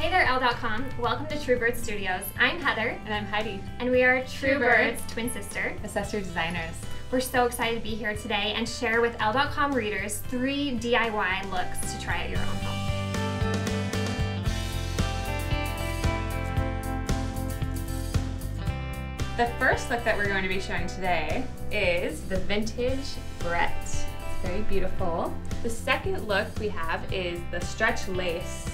Hey there, Elle.com. Welcome to Truebird Studios. I'm Heather. And I'm Heidi. And we are Truebird's twin sister. Accessory designers. We're so excited to be here today and share with Elle.com readers 3 DIY looks to try at your own home. The first look that we're going to be showing today is the vintage barrette. It's very beautiful. The second look we have is the stretch lace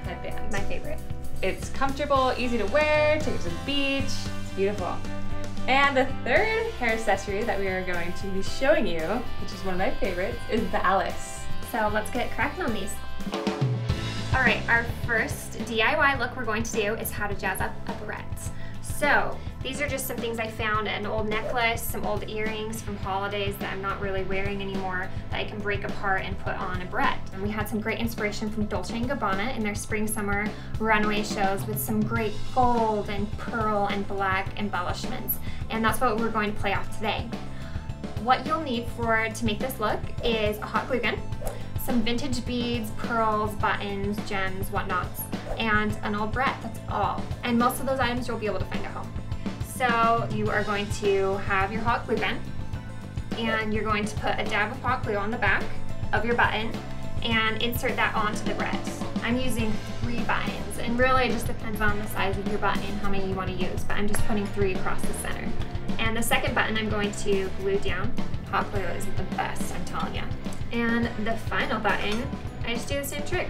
headband. My favorite. It's comfortable, easy to wear, take it to the beach. It's beautiful. And the third hair accessory that we are going to be showing you, which is one of my favorites, is the Alice. So let's get cracking on these. All right, our first DIY look we're going to do is how to jazz up a barrette. So these are just some things I found: an old necklace, some old earrings from holidays that I'm not really wearing anymore that I can break apart and put on a barrette. And we had some great inspiration from Dolce & Gabbana in their spring summer runway shows with some great gold and pearl and black embellishments. And that's what we're going to play off today. What you'll need to make this look is a hot glue gun, some vintage beads, pearls, buttons, gems, whatnots, and an old barrette. That's all. And most of those items you'll be able to find at home. So you are going to have your hot glue gun, and you're going to put a dab of hot glue on the back of your button and insert that onto the barrette. I'm using 3 buttons, and really it just depends on the size of your button and how many you want to use, but I'm just putting 3 across the center. And the second button I'm going to glue down. Hot glue is the best, I'm telling you. And the final button, I just do the same trick.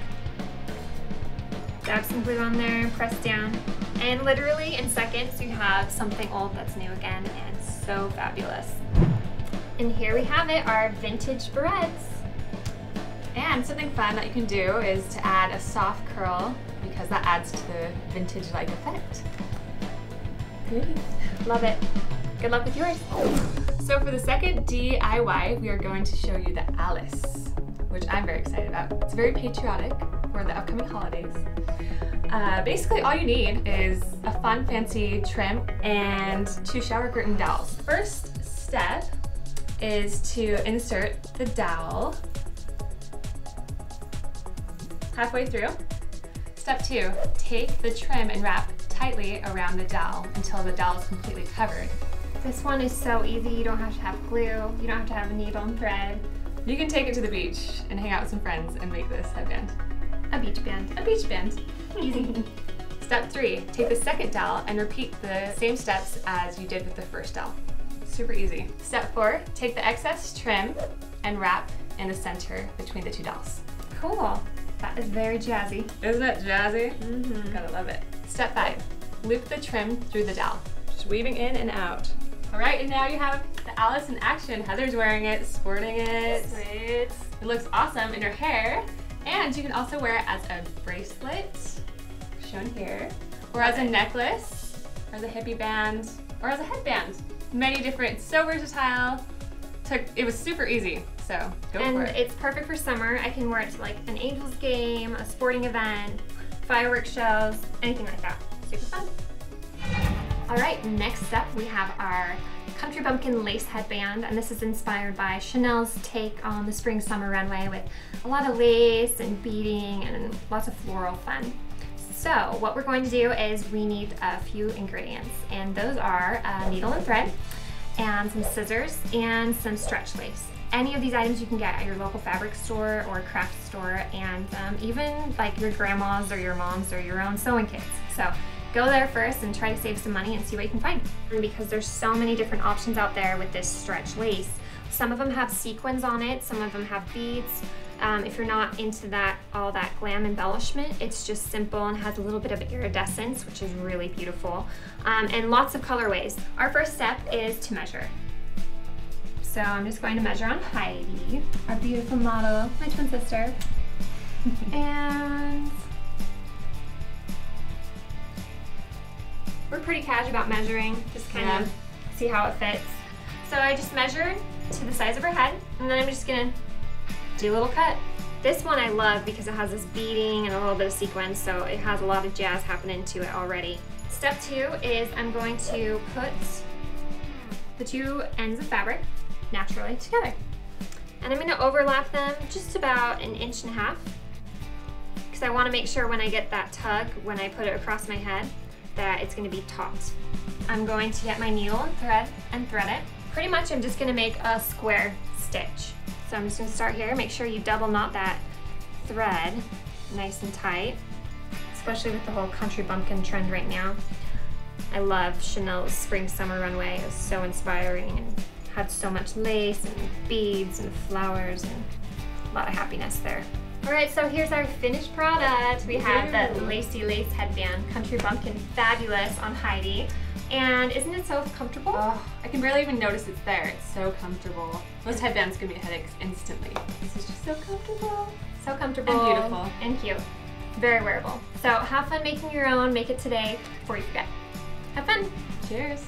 Dab some glue on there, press down, and literally in seconds you have something old that's new again, and so fabulous. And here we have it, our vintage barrettes. And something fun that you can do is to add a soft curl, because that adds to the vintage-like effect. Good. Love it. Good luck with yours. So for the second DIY, we are going to show you the Alice, which I'm very excited about. It's very patriotic for the upcoming holidays. Basically all you need is a fun, fancy trim and 2 shower curtain dowels. First step is to insert the dowel halfway through. Step 2, take the trim and wrap tightly around the dowel until the dowel is completely covered. This one is so easy. You don't have to have glue. You don't have to have a needle and thread. You can take it to the beach and hang out with some friends and make this headband. A beach band. A beach band. Easy. Step 3, take the second dowel and repeat the same steps as you did with the first dowel. Super easy. Step 4, take the excess trim and wrap in the center between the 2 dowels. Cool. That is very jazzy. Isn't it jazzy? Mm-hmm. Gotta love it. Step 5, loop the trim through the dowel, just weaving in and out. All right, and now you have the Alice in action. Heather's wearing it, sporting it. Sweet. It looks awesome in her hair, and you can also wear it as a bracelet, shown here, or as a necklace, or as a hippie band, or as a headband. Many different, so versatile. It was super easy, so go for it. And it's perfect for summer. I can wear it to like an Angels game, a sporting event, fireworks shows, anything like that. Super fun. All right, next up we have our Country Bumpkin lace headband, and this is inspired by Chanel's take on the spring summer runway with a lot of lace and beading and lots of floral fun. So what we're going to do is we need a few ingredients, and those are a needle and thread and some scissors and some stretch lace. Any of these items you can get at your local fabric store or craft store, and even like your grandma's or your mom's or your own sewing kits. So go there first and try to save some money and see what you can find. And because there's so many different options out there with this stretch lace, some of them have sequins on it, some of them have beads. If you're not into all that glam embellishment, it's just simple and has a little bit of iridescence, which is really beautiful, and lots of colorways. Our first step is to measure. So I'm just going to measure on Heidi, our beautiful model, my twin sister. And we're pretty casual about measuring, just kind of see how it fits. So I just measured to the size of her head, and then I'm just gonna do a little cut. This one I love because it has this beading and a little bit of sequins, so it has a lot of jazz happening to it already. Step 2 is I'm going to put the 2 ends of fabric naturally together. And I'm going to overlap them just about 1.5 inches because I want to make sure when I get that tug, when I put it across my head, that it's going to be taut. I'm going to get my needle and thread it. Pretty much I'm just going to make a square stitch. So I'm just going to start here. Make sure you double knot that thread nice and tight, especially with the whole country bumpkin trend right now. I love Chanel's spring summer runway. It was so inspiring and had so much lace and beads and flowers and a lot of happiness there. All right, so here's our finished product. We have the lacy lace headband, Country Bumpkin Fabulous on Heidi. And isn't it so comfortable? Oh, I can barely even notice it's there. It's so comfortable. Most headbands give me headaches instantly. This is just so comfortable. So comfortable. And beautiful. And cute. Very wearable. So have fun making your own. Make it today before you forget. Have fun. Cheers.